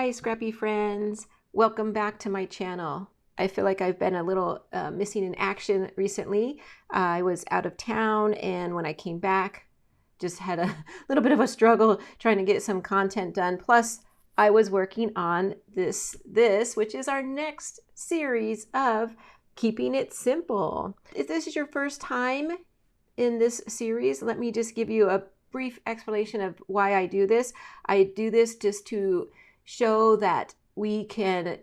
Hi, Scrappy friends. Welcome back to my channel. I feel like I've been a little missing in action recently. I was out of town, and when I came back, just had a little bit of a struggle trying to get some content done. Plus, I was working on this, which is our next series of Keeping It Simple. If this is your first time in this series, let me just give you a brief explanation of why I do this. I do this just to show that we can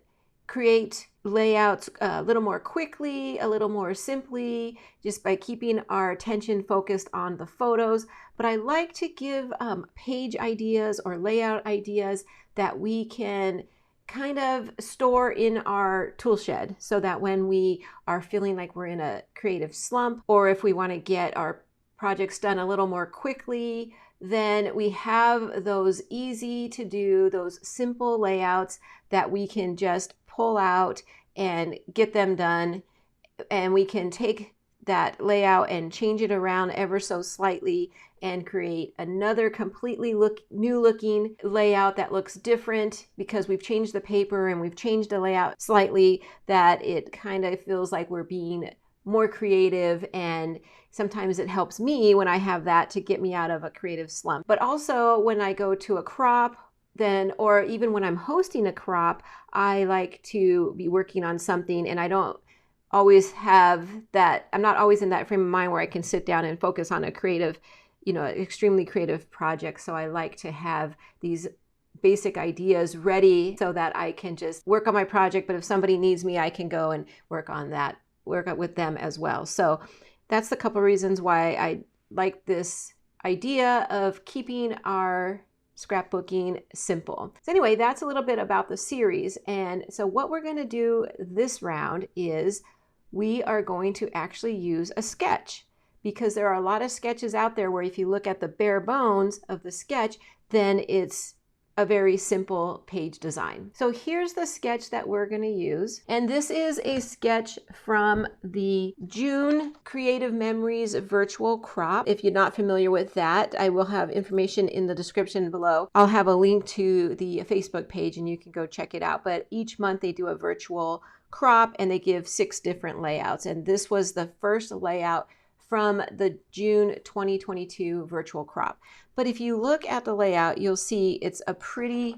create layouts a little more quickly, a little more simply, just by keeping our attention focused on the photos. But I like to give page ideas or layout ideas that we can kind of store in our tool shed, so that when we are feeling like we're in a creative slump, or if we want to get our projects done a little more quickly, then we have those easy to do, those simple layouts that we can just pull out and get them done. And we can take that layout and change it around ever so slightly and create another completely new looking layout that looks different, because we've changed the paper and we've changed the layout slightly, that it kind of feels like we're being more creative. And sometimes it helps me when I have that to get me out of a creative slump. But also when I go to a crop, then, or even when I'm hosting a crop, I like to be working on something, and I don't always have that, I'm not always in that frame of mind where I can sit down and focus on a creative, extremely creative project. So I like to have these basic ideas ready so that I can just work on my project. But if somebody needs me, I can go and work on that, work with them as well. So that's the couple reasons why I like this idea of keeping our scrapbooking simple. So anyway, that's a little bit about the series. And so what we're going to do this round is we are going to actually use a sketch, because there are a lot of sketches out there where if you look at the bare bones of the sketch, then it's a very simple page design. So here's the sketch that we're going to use. And this is a sketch from the June Creative Memories virtual crop. If you're not familiar with that, I will have information in the description below. I'll have a link to the Facebook page and you can go check it out. But each month they do a virtual crop and they give 6 different layouts. And this was the first layout from the June 2022 virtual crop. But if you look at the layout, you'll see it's a pretty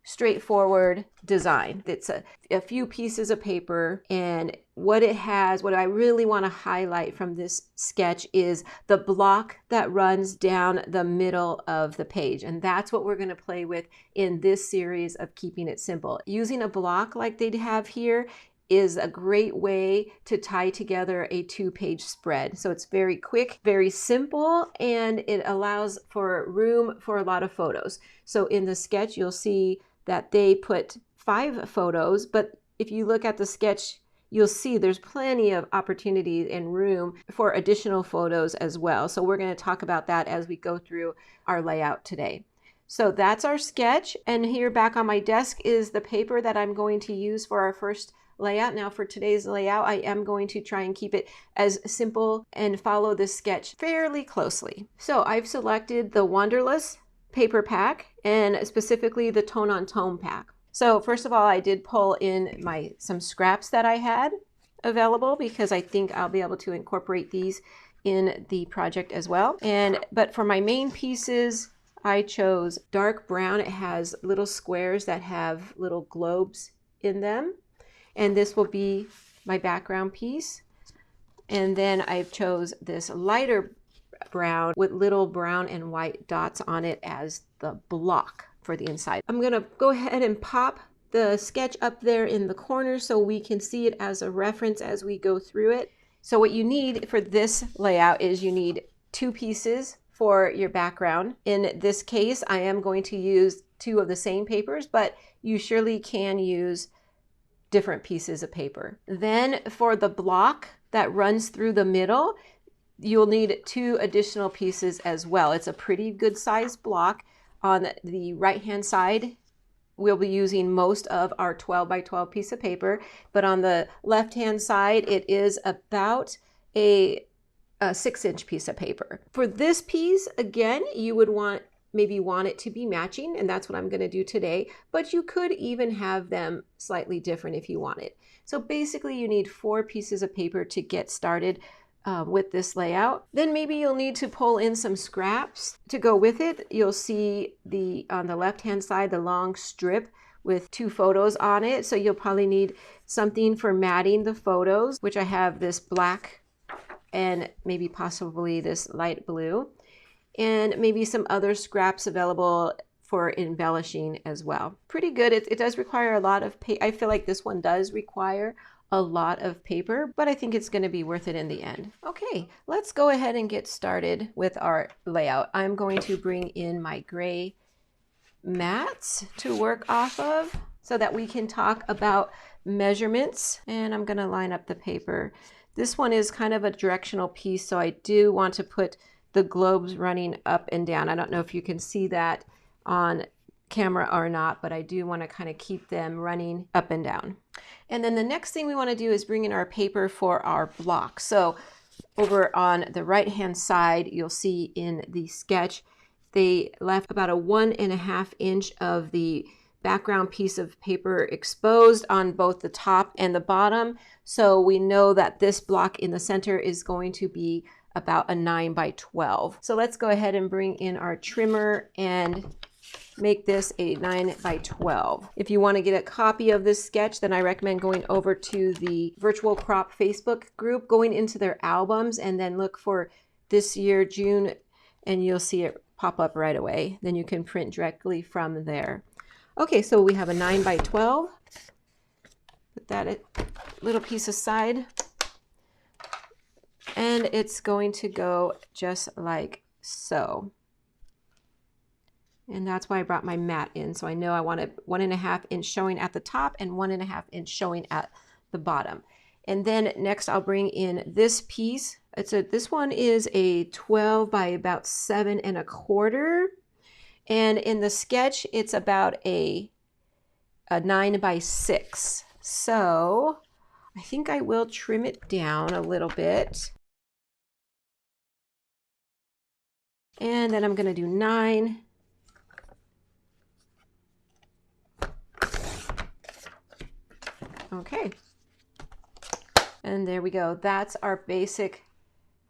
straightforward design. It's a few pieces of paper, and what it has, what I really want to highlight from this sketch is the block that runs down the middle of the page. And that's what we're going to play with in this series of Keeping It Simple. Using a block like they have here is a great way to tie together a 2-page spread. So it's very quick, very simple, and it allows for room for a lot of photos. So in the sketch, you'll see that they put 5 photos, but if you look at the sketch, you'll see there's plenty of opportunity and room for additional photos as well. So we're going to talk about that as we go through our layout today. So that's our sketch. And here back on my desk is the paper that I'm going to use for our first layout. Now for today's layout, I am going to try and keep it as simple and follow this sketch fairly closely. So I've selected the Wanderlust paper pack, and specifically the tone on tone pack. So first of all, I did pull in some scraps that I had available, because I think I'll be able to incorporate these in the project as well. But for my main pieces, I chose dark brown. It has little squares that have little globes in them. And this will be my background piece. And then I chose this lighter brown with little brown and white dots on it as the block for the inside. I'm gonna go ahead and pop the sketch up there in the corner so we can see it as a reference as we go through it. So what you need for this layout is you need 2 pieces for your background. In this case, I am going to use 2 of the same papers, but you surely can use different pieces of paper. Then for the block that runs through the middle, you'll need 2 additional pieces as well. It's a pretty good sized block. On the right hand side, we'll be using most of our 12 by 12 piece of paper, but on the left hand side, it is about a 6-inch piece of paper. For this piece, again, you would want maybe want it to be matching, and that's what I'm going to do today, but you could even have them slightly different if you wanted. So basically you need 4 pieces of paper to get started with this layout. Then maybe you'll need to pull in some scraps to go with it. You'll see on the left hand side the long strip with 2 photos on it, so you'll probably need something for matting the photos, which I have this black and maybe possibly this light blue, and maybe some other scraps available for embellishing as well. Pretty good. It does require a lot of paper. I feel like this one does require a lot of paper, but I think it's going to be worth it in the end. Okay, let's go ahead and get started with our layout. I'm going to bring in my gray mats to work off of so that we can talk about measurements, and I'm going to line up the paper. This one is kind of a directional piece, so I do want to put the globes running up and down. I don't know if you can see that on camera or not, but I do want to kind of keep them running up and down. And then the next thing we want to do is bring in our paper for our block. So over on the right hand side, you'll see in the sketch, they left about a 1.5 inch of the background piece of paper exposed on both the top and the bottom. So we know that this block in the center is going to be about a 9 by 12. So let's go ahead and bring in our trimmer and make this a 9 by 12. If you want to get a copy of this sketch, then I recommend going over to the Virtual Crop Facebook group, going into their albums, and then look for this year, June, and you'll see it pop up right away. Then you can print directly from there. Okay, so we have a 9 by 12. Put that little piece aside. And it's going to go just like so. And that's why I brought my mat in. So I know I want a 1.5 inch showing at the top and 1.5 inch showing at the bottom. And then next I'll bring in this piece. This one is a 12 by about 7.25. And in the sketch, it's about a 9 by 6. So I think I will trim it down a little bit. And then I'm going to do 9. Okay. And there we go. That's our basic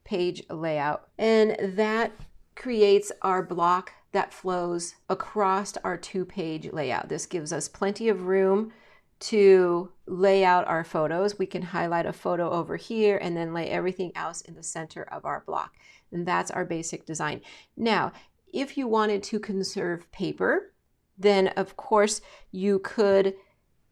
page layout. And that creates our block that flows across our 2-page layout. This gives us plenty of room to lay out our photos. We can highlight a photo over here and then lay everything else in the center of our block. And that's our basic design. Now, if you wanted to conserve paper, then of course you could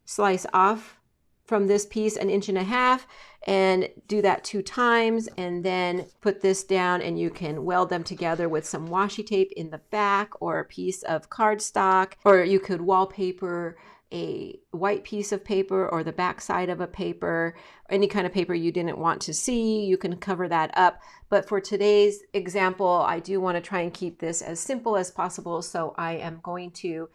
slice off from this piece 1.5 inches and do that 2 times, and then put this down, and you can weld them together with some washi tape in the back or a piece of cardstock, or you could wallpaper a white piece of paper or the back side of a paper, any kind of paper you didn't want to see. You can cover that up. But for today's example, I do want to try and keep this as simple as possible, so I am going to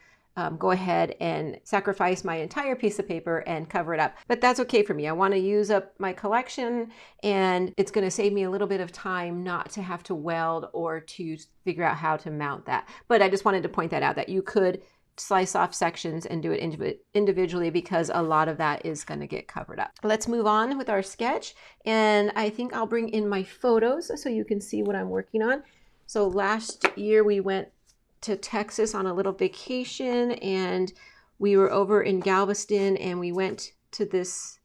go ahead and sacrifice my entire piece of paper and cover it up. But that's okay for me. I want to use up my collection, and it's going to save me a little bit of time not to have to weld or to figure out how to mount that. But I just wanted to point that out, that you could slice off sections and do it individually, because a lot of that is going to get covered up. Let's move on with our sketch, and I think I'll bring in my photos so you can see what I'm working on. So last year we went to Texas on a little vacation, and we were over in Galveston, and we went to this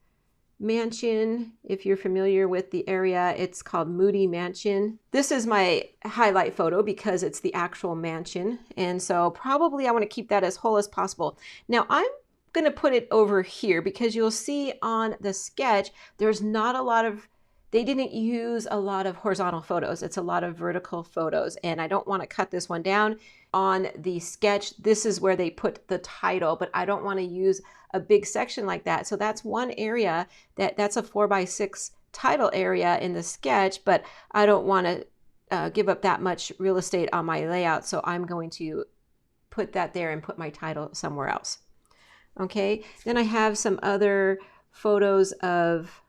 mansion. If you're familiar with the area, it's called Moody Mansion. This is my highlight photo because it's the actual mansion, and so probably I want to keep that as whole as possible. Now I'm going to put it over here because you'll see on the sketch there's not a lot of, they didn't use a lot of horizontal photos. It's a lot of vertical photos, and I don't want to cut this one down. On the sketch, this is where they put the title, but I don't want to use a big section like that. So that's one area that's a 4x6 title area in the sketch, but I don't want to give up that much real estate on my layout. So I'm going to put that there and put my title somewhere else. Okay, then I have some other photos of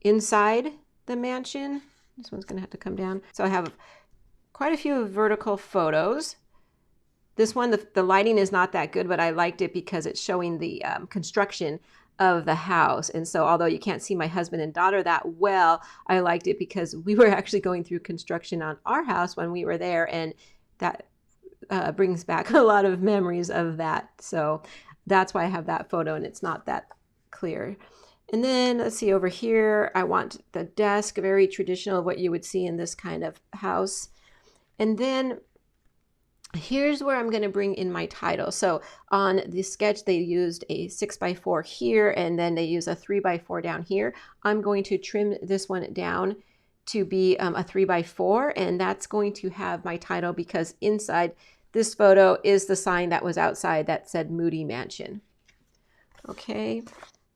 inside the mansion. This one's going to have to come down. So I have quite a few vertical photos. This one, the lighting is not that good, but I liked it because it's showing the construction of the house. And so although you can't see my husband and daughter that well, I liked it because we were actually going through construction on our house when we were there, and that brings back a lot of memories of that. So that's why I have that photo, and it's not that clear. And then let's see over here, I want the desk, very traditional, what you would see in this kind of house. And then here's where I'm going to bring in my title. So on the sketch, they used a 6x4 here, and then they use a 3x4 down here. I'm going to trim this one down to be a 3x4, and that's going to have my title because inside this photo is the sign that was outside that said Moody Mansion. Okay,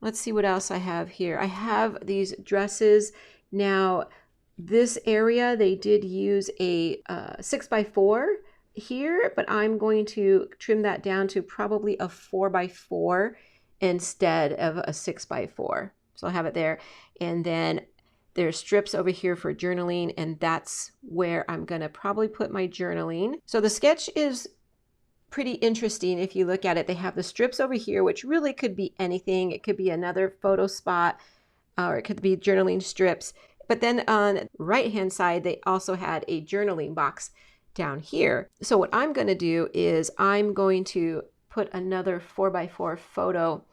let's see what else I have here. I have these dresses. Now, this area, they did use a 6x4 here, but I'm going to trim that down to probably a 4x4 instead of a 6x4. So I'll have it there. And then there's strips over here for journaling, and that's where I'm going to probably put my journaling. So the sketch is pretty interesting if you look at it. They have the strips over here, which really could be anything. It could be another photo spot, or it could be journaling strips. But then on the right-hand side, they also had a journaling box down here. So what I'm going to do is I'm going to put another 4x4 photo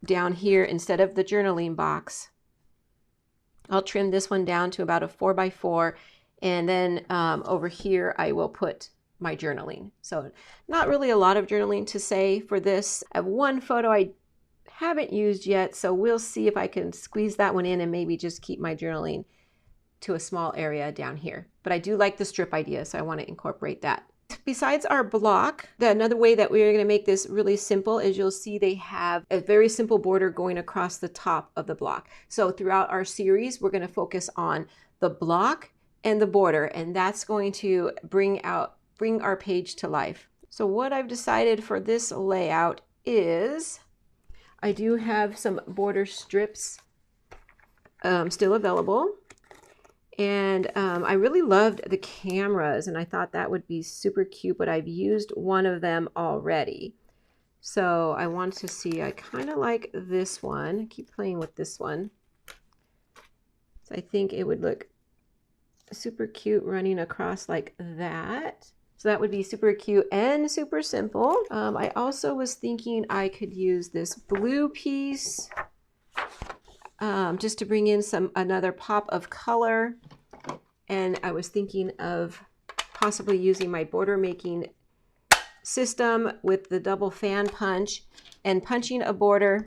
down here instead of the journaling box. I'll trim this one down to about a 4x4, and then over here I will put my journaling. So not really a lot of journaling to say for this. I have one photo I haven't used yet, so we'll see if I can squeeze that one in and maybe just keep my journaling to a small area down here. But I do like the strip idea, so I want to incorporate that. Besides our block, another way that we're going to make this really simple is you'll see they have a very simple border going across the top of the block. So throughout our series, we're going to focus on the block and the border, and that's going to bring our page to life. So what I've decided for this layout is I do have some border strips still available. And I really loved the cameras, and I thought that would be super cute, but I've used one of them already. So I want to see, I kind of like this one. I keep playing with this one. So I think it would look super cute running across like that. So that would be super cute and super simple. I also was thinking I could use this blue piece just to bring in another pop of color. And I was thinking of possibly using my border making system with the double fan punch and punching a border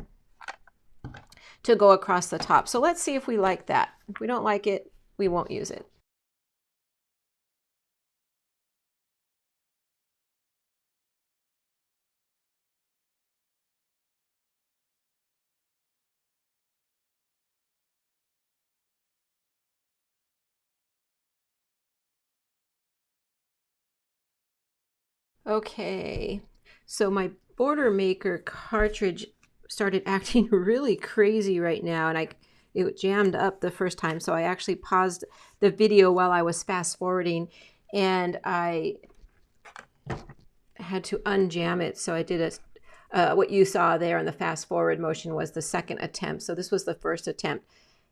to go across the top. So let's see if we like that. If we don't like it, we won't use it. Okay, so my border maker cartridge started acting really crazy right now, and it jammed up the first time, so I actually paused the video while I was fast forwarding, and I had to unjam it. So I did what you saw there in the fast forward motion was the second attempt. So this was the first attempt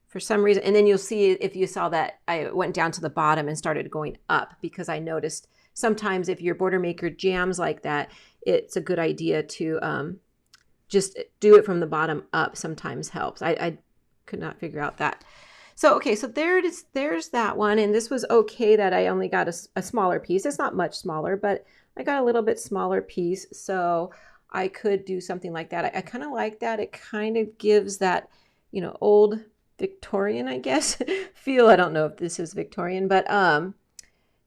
for some reason, and then you'll see if you saw that I went down to the bottom and started going up because I noticed sometimes if your border maker jams like that, it's a good idea to just do it from the bottom up. Sometimes helps. I could not figure out that. So, okay, so there it is. There's that one. And this was okay that I only got a smaller piece. It's not much smaller, but I got a little bit smaller piece. So I could do something like that. I kind of like that. It kind of gives that, old Victorian, I guess, feel. I don't know if this is Victorian, but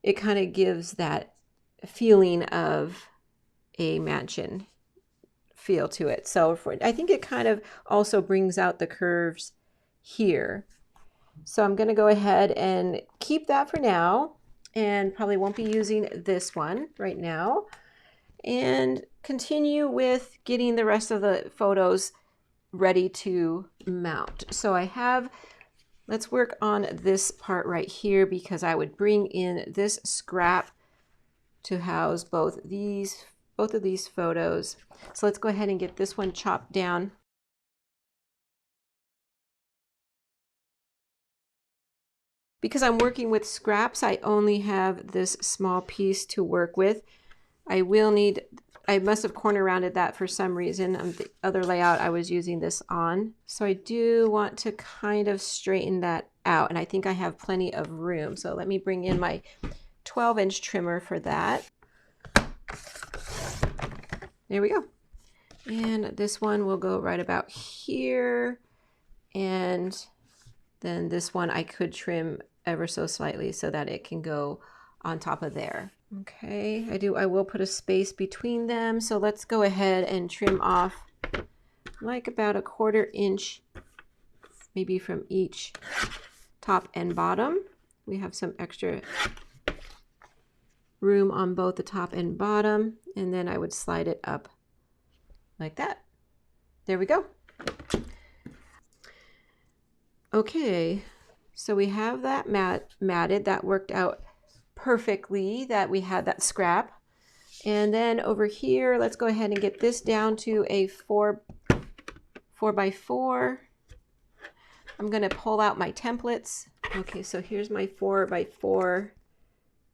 it kind of gives that feeling of a mansion feel to it. So I think it kind of also brings out the curves here. So I'm going to go ahead and keep that for now, and probably won't be using this one right now, and continue with getting the rest of the photos ready to mount. So let's work on this part right here because I would bring in this scrap to house both of these photos. So let's go ahead and get this one chopped down. Because I'm working with scraps, I only have this small piece to work with. I must have corner rounded that for some reason. The other layout I was using this on. So I do want to kind of straighten that out, and I think I have plenty of room. So let me bring in my 12-inch trimmer for that. There we go. And this one will go right about here. And then this one I could trim ever so slightly so that it can go on top of there. Okay, I will put a space between them. So let's go ahead and trim off like about a 1/4 inch, maybe from each top and bottom. We have some extra room on both the top and bottom, and then I would slide it up like that. There we go. Okay, so we have that matted. That worked out perfectly that we had that scrap. And then over here, let's go ahead and get this down to a 4 by 4. I'm going to pull out my templates. Okay, so here's my 4 by 4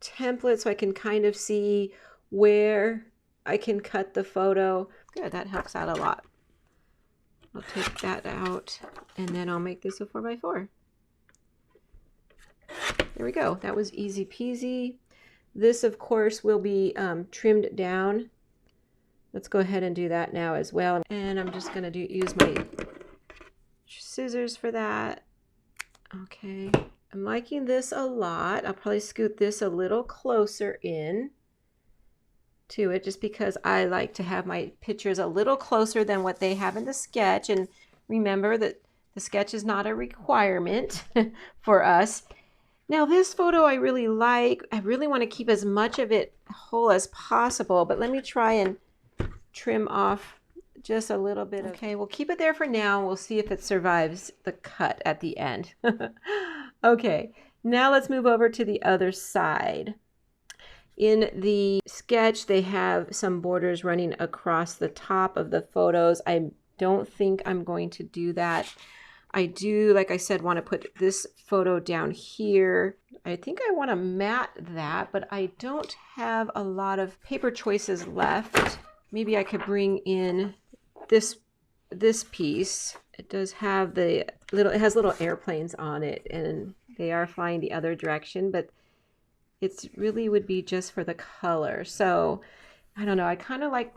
template, so I can kind of see where I can cut the photo. Good, that helps out a lot. I'll take that out, and then I'll make this a 4 by 4. There we go. That was easy peasy. This, of course, will be trimmed down. Let's go ahead and do that now as well. And I'm just going to use my scissors for that. Okay. I'm liking this a lot. I'll probably scoot this a little closer in to it, just because I like to have my pictures a little closer than what they have in the sketch. And remember that the sketch is not a requirement for us. Now this photo I really like. I really want to keep as much of it whole as possible, but let me try and trim off just a little bit. Okay, we'll keep it there for now. We'll see if it survives the cut at the end. Okay, now let's move over to the other side. In the sketch, they have some borders running across the top of the photos. I don't think I'm going to do that. I do, like I said, want to put this photo down here. I think I want to mat that, but I don't have a lot of paper choices left. Maybe I could bring in this piece. It does have it has little airplanes on it, and they are flying the other direction, but it really would be just for the color. So I don't know, I kind of like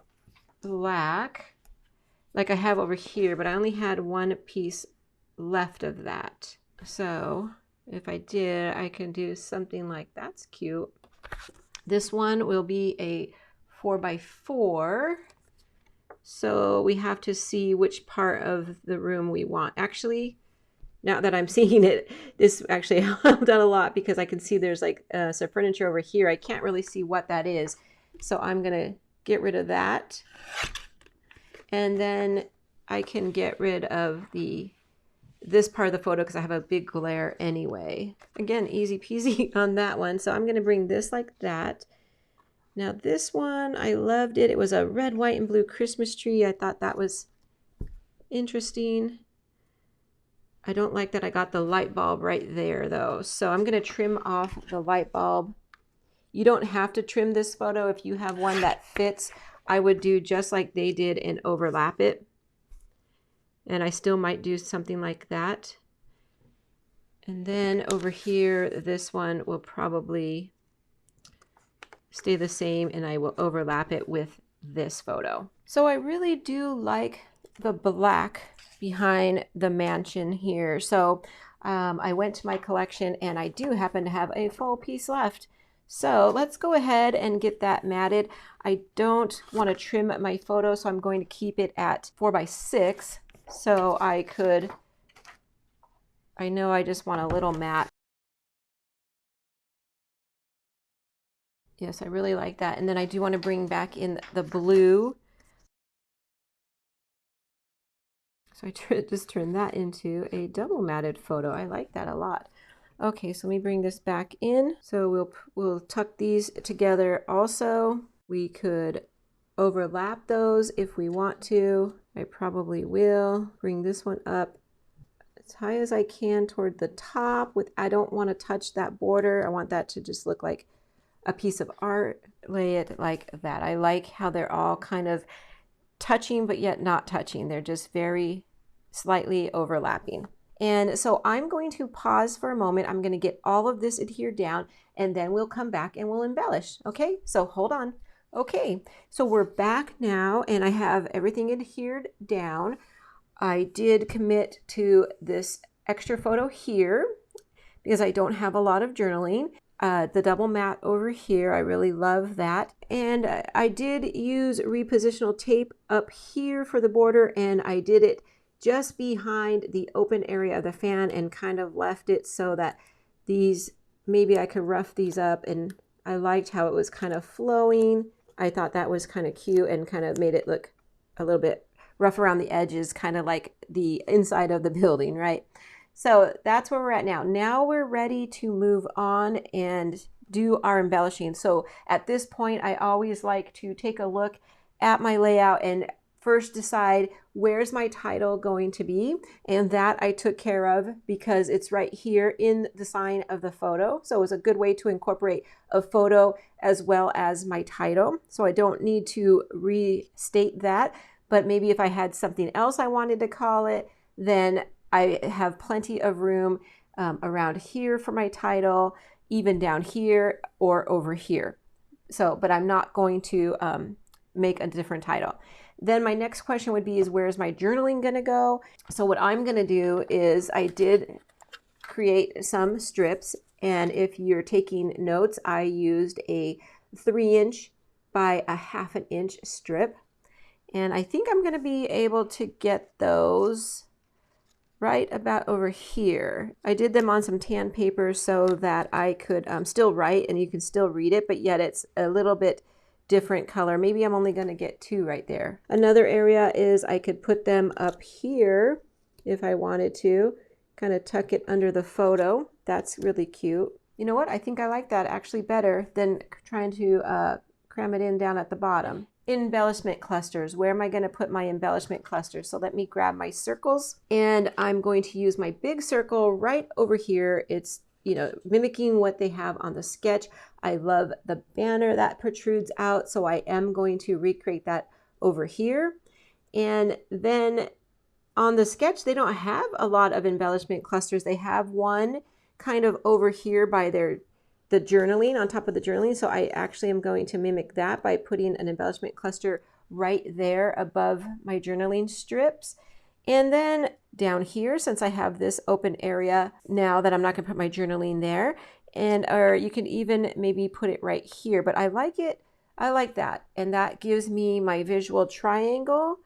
black like I have over here, but I only had one piece left of that. So if I did, I can do something like that's cute. This one will be a 4 by 4. So we have to see which part of the room we want. Actually, now that I'm seeing it, this actually helped out a lot, because I can see there's like some furniture over here. I can't really see what that is. So I'm going to get rid of that. And then I can get rid of this part of the photo because I have a big glare anyway. Again, easy peasy on that one. So I'm going to bring this like that. Now this one, I loved it. It was a red, white, and blue Christmas tree. I thought that was interesting. I don't like that I got the light bulb right there though. So I'm going to trim off the light bulb. You don't have to trim this photo. If you have one that fits, I would do just like they did and overlap it. And I still might do something like that. And then over here, this one will probably stay the same, and I will overlap it with this photo. So I really do like the black behind the mansion here. So I went to my collection, and I do happen to have a full piece left. So let's go ahead and get that matted. I don't want to trim my photo, so I'm going to keep it at 4 by 6. So I know I just want a little matte. Yes, I really like that. And then I do want to bring back in the blue. So I just turned that into a double matted photo. I like that a lot. Okay, so let me bring this back in. So we'll tuck these together also. We could overlap those if we want to. I probably will. Bring this one up as high as I can toward the top. I don't want to touch that border. I want that to just look like a piece of art. Lay it like that. I like how they're all kind of touching but yet not touching. They're just very slightly overlapping. And so I'm going to pause for a moment. I'm going to get all of this adhered down, and then we'll come back and we'll embellish. Okay, so hold on. Okay, so we're back now, and I have everything adhered down. I did commit to this extra photo here because I don't have a lot of journaling. The double matte over here, I really love that. And I did use repositional tape up here for the border, and I did it just behind the open area of the fan and kind of left it so that these, maybe I could rough these up, and I liked how it was kind of flowing. I thought that was kind of cute and kind of made it look a little bit rough around the edges, kind of like the inside of the building, right? So that's where we're at now. Now we're ready to move on and do our embellishing. So at this point, I always like to take a look at my layout and first decide where's my title going to be, and that I took care of because it's right here in the sign of the photo. So it's a good way to incorporate a photo as well as my title. So I don't need to restate that, but maybe if I had something else I wanted to call it, then I have plenty of room around here for my title, even down here or over here. So, but I'm not going to make a different title. Then my next question would be, where's my journaling going to go? So what I'm going to do is I did create some strips, and if you're taking notes, I used a 3" by a ½ inch strip, and I think I'm going to be able to get those right about over here. I did them on some tan paper so that I could still write and you can still read it, but yet it's a little bit different color. Maybe I'm only going to get 2 right there. Another area is I could put them up here if I wanted to, kind of tuck it under the photo. That's really cute. You know what? I think I like that actually better than trying to cram it in down at the bottom. Embellishment clusters. Where am I going to put my embellishment clusters? So let me grab my circles, and I'm going to use my big circle right over here. It's, you know, mimicking what they have on the sketch. I love the banner that protrudes out, so I am going to recreate that over here. And then on the sketch, they don't have a lot of embellishment clusters. They have one kind of over here by the journaling, on top of the journaling. So I actually am going to mimic that by putting an embellishment cluster right there above my journaling strips. And then down here, since I have this open area now that I'm not going to put my journaling there, or you can even maybe put it right here, but I like it. I like that. And that gives me my visual triangle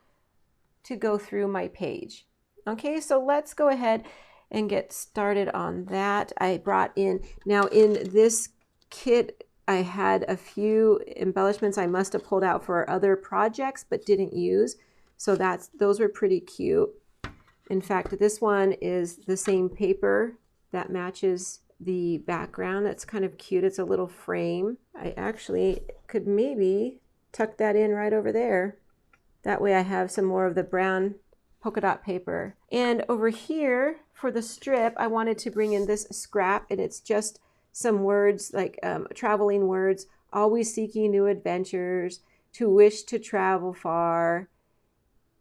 to go through my page. Okay, so let's go ahead and get started on that. I brought in, now in this kit, I had a few embellishments I must have pulled out for other projects but didn't use. So those were pretty cute. In fact, this one is the same paper that matches the background. That's kind of cute. It's a little frame. I actually could maybe tuck that in right over there. That way I have some more of the brown polka dot paper. And over here for the strip, I wanted to bring in this scrap, and it's just some words like traveling words, always seeking new adventures, to wish to travel far,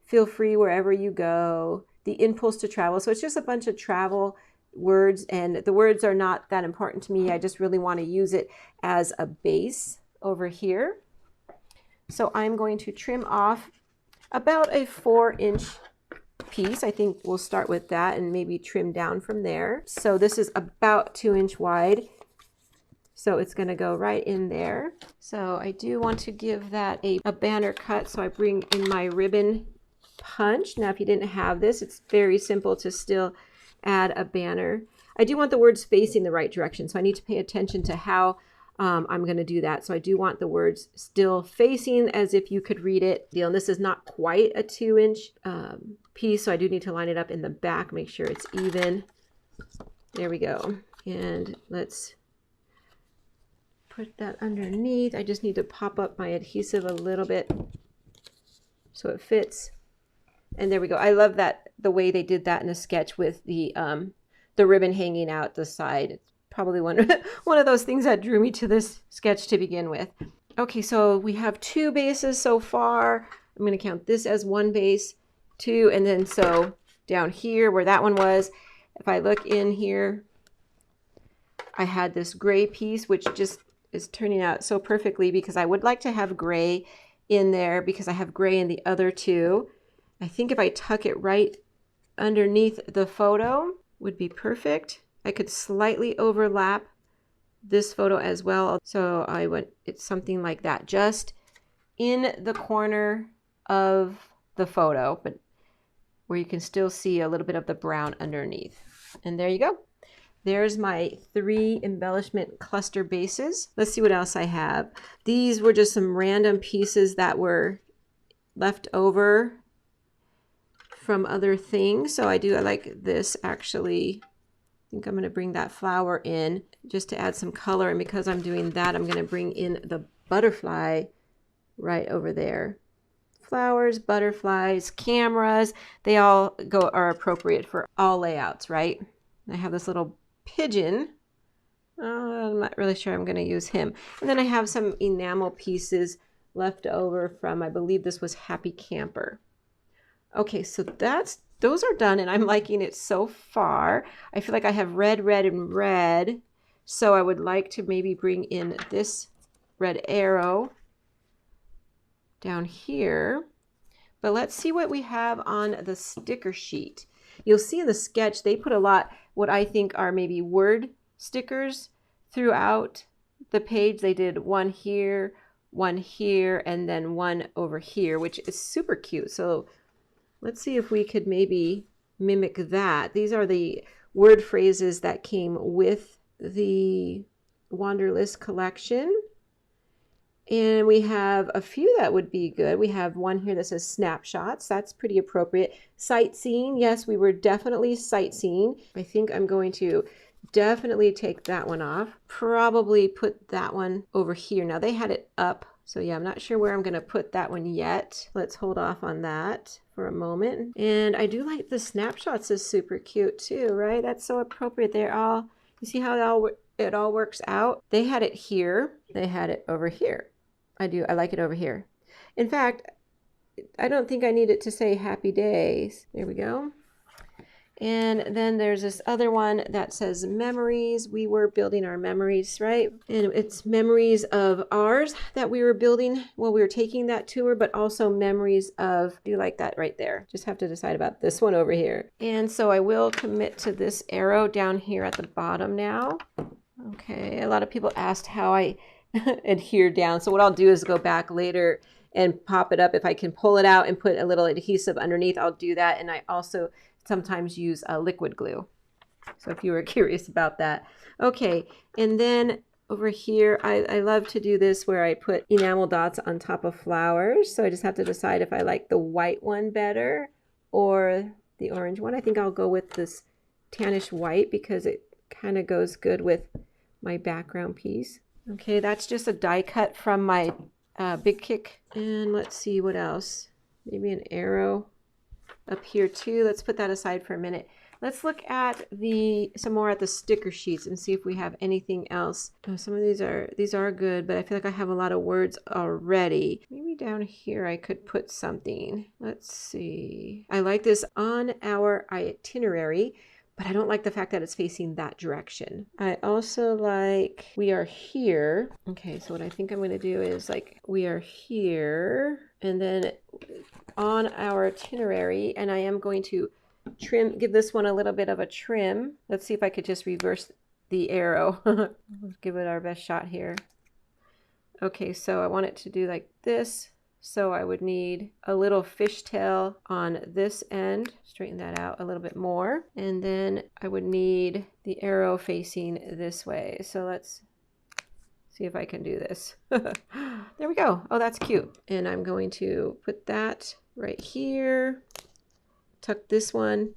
feel free wherever you go, the impulse to travel. So it's just a bunch of travel words, and the words are not that important to me. I just really want to use it as a base over here. So I'm going to trim off about a 4" piece. I think we'll start with that and maybe trim down from there. So this is about 2" wide. So it's going to go right in there. So I do want to give that a banner cut. So I bring in my ribbon punch. Now, if you didn't have this, it's very simple to still add a banner. I do want the words facing the right direction. So I need to pay attention to how I'm going to do that. So I do want the words still facing as if you could read it. And this is not quite a 2" piece, so I do need to line it up in the back, make sure it's even. There we go. And let's put that underneath. I just need to pop up my adhesive a little bit so it fits. And there we go. I love that, the way they did that in a sketch with the ribbon hanging out the side. It's probably one of those things that drew me to this sketch to begin with. Okay, so we have 2 bases so far. I'm going to count this as 1 base, 2, and then so down here where that one was, if I look in here, I had this gray piece, which just is turning out so perfectly because I would like to have gray in there because I have gray in the other 2. I think if I tuck it right underneath the photo would be perfect. I could slightly overlap this photo as well. So it's something like that, just in the corner of the photo, but where you can still see a little bit of the brown underneath. And there you go. There's my 3 embellishment cluster bases. Let's see what else I have. These were just some random pieces that were left over from other things. So I like this actually. I think I'm going to bring that flower in just to add some color. And because I'm doing that, I'm going to bring in the butterfly right over there. Flowers, butterflies, cameras, they all are appropriate for all layouts, right? I have this little pigeon. I'm not really sure I'm going to use him. And then I have some enamel pieces left over from, I believe this was Happy Camper. Okay, so those are done and I'm liking it so far. I feel like I have red, red, and red. So I would like to maybe bring in this red arrow down here. But let's see what we have on the sticker sheet. You'll see in the sketch, they put a lot, what I think are maybe word stickers throughout the page. They did one here, and then one over here, which is super cute. So let's see if we could maybe mimic that. These are the word phrases that came with the Wanderlust collection. And we have a few that would be good. We have one here that says snapshots. That's pretty appropriate. Sightseeing. Yes, we were definitely sightseeing. I think I'm going to definitely take that one off. Probably put that one over here. Now they had it up. So yeah, I'm not sure where I'm going to put that one yet. Let's hold off on that for a moment. And I do like the snapshots is super cute too, right? That's so appropriate. They're all, you see how it all works out? They had it here. They had it over here. I like it over here. In fact, I don't think I need it to say happy days. There we go. And then there's this other one that says memories. We were building our memories, right? And it's memories of ours that we were building while we were taking that tour, but also memories of, do you like that right there? Just have to decide about this one over here. And so I will commit to this arrow down here at the bottom now. Okay, a lot of people asked how I adhere down. So what I'll do is go back later and pop it up. If I can pull it out and put a little adhesive underneath, I'll do that. And I also sometimes use liquid glue. So if you were curious about that. Okay, and then over here, I love to do this where I put enamel dots on top of flowers. So I just have to decide if I like the white one better or the orange one. I think I'll go with this tannish white because it kind of goes good with my background piece. Okay, that's just a die cut from my Big Kick. And let's see what else. Maybe an arrow up here too. Let's put that aside for a minute. Let's look at some more at the sticker sheets and see if we have anything else. Oh, some of these are good, but I feel like I have a lot of words already. Maybe down here I could put something. Let's see. I like this on our itinerary, but I don't like the fact that it's facing that direction. I also like we are here. Okay, so what I think I'm going to do is like we are here and then on our itinerary, and I am going to give this one a little bit of a trim. Let's see if I could just reverse the arrow. Let's give it our best shot here. Okay, so I want it to do like this. So I would need a little fishtail on this end, straighten that out a little bit more. And then I would need the arrow facing this way. So let's see if I can do this. There we go. Oh, that's cute. And I'm going to put that right here. tuck this one.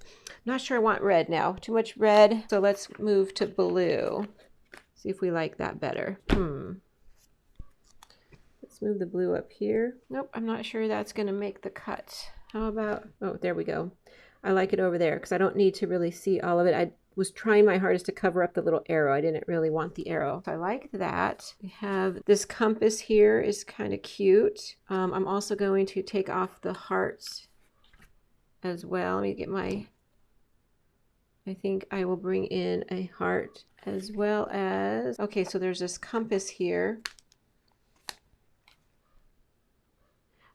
Not sure I want red now. Too much red. So let's move to blue. See if we like that better. Let's move the blue up here. Nope, I'm not sure that's going to make the cut. How about, oh, there we go. I like it over there because I don't need to really see all of it. I was trying my hardest to cover up the little arrow. I didn't really want the arrow. So I like that. We have this compass here is kind of cute. I'm also going to take off the hearts as well. Let me get my, I think I will bring in a heart as well as, okay, so there's this compass here.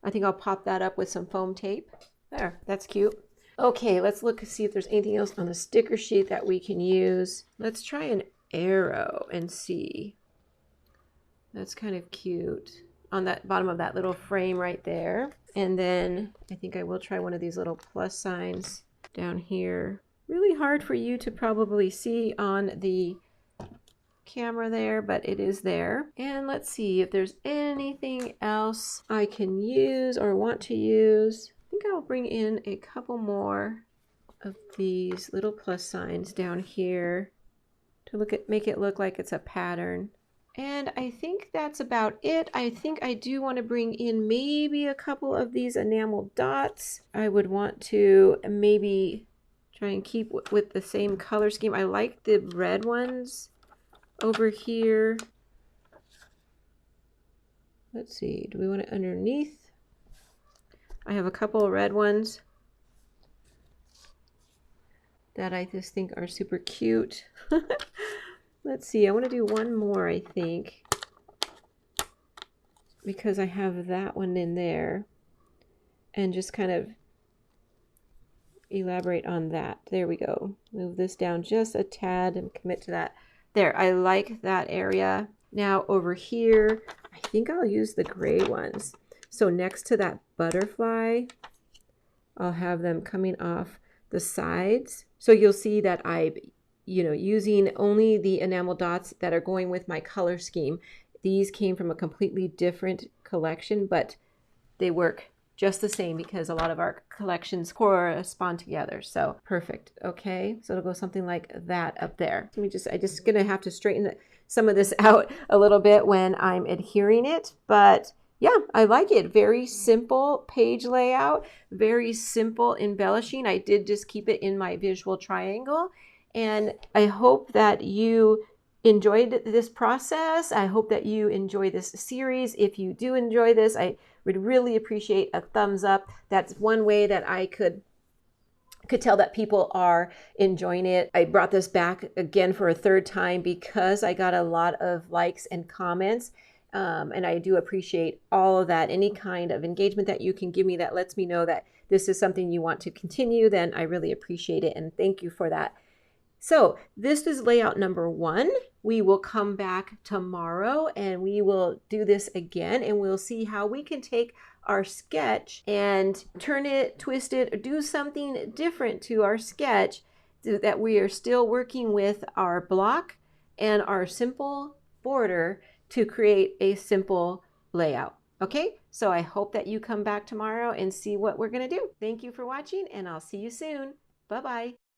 I think I'll pop that up with some foam tape. There, that's cute. Okay, let's look and see if there's anything else on the sticker sheet that we can use. Let's try an arrow and see. That's kind of cute. On that bottom of that little frame right there. And then I think I will try one of these little plus signs down here. Really hard for you to probably see on the camera there, but it is there. And let's see if there's anything else I can use or want to use. I think I'll bring in a couple more of these little plus signs down here to make it look like it's a pattern. And I think that's about it. I think I do want to bring in maybe a couple of these enamel dots. I would want to maybe try and keep with the same color scheme. I like the red ones over here. Let's see, do we want it underneath? I have a couple of red ones that I just think are super cute. Let's see, I want to do one more, I think, because I have that one in there, and just kind of elaborate on that. There we go. Move this down just a tad and commit to that. There, I like that area. Now over here, I think I'll use the gray ones. So next to that butterfly, I'll have them coming off the sides. So you'll see that I, using only the enamel dots that are going with my color scheme. These came from a completely different collection, but they work just the same because a lot of our collections correspond together. So perfect. Okay, so it'll go something like that up there. Let me I just gonna have to straighten some of this out a little bit when I'm adhering it, but yeah, I like it. Very simple page layout, very simple embellishing. I did just keep it in my visual triangle, and I hope that you enjoyed this process. I hope that you enjoy this series. If you do enjoy this, I would really appreciate a thumbs up. That's one way that I could tell that people are enjoying it. I brought this back again for a third time because I got a lot of likes and comments. And I do appreciate all of that. Any kind of engagement that you can give me that lets me know that this is something you want to continue, then I really appreciate it. And thank you for that. So this is layout number 1. We will come back tomorrow and we will do this again, and we'll see how we can take our sketch and turn it, twist it, or do something different to our sketch so that we are still working with our block and our simple border to create a simple layout. Okay, so I hope that you come back tomorrow and see what we're going to do. Thank you for watching, and I'll see you soon. Bye-bye.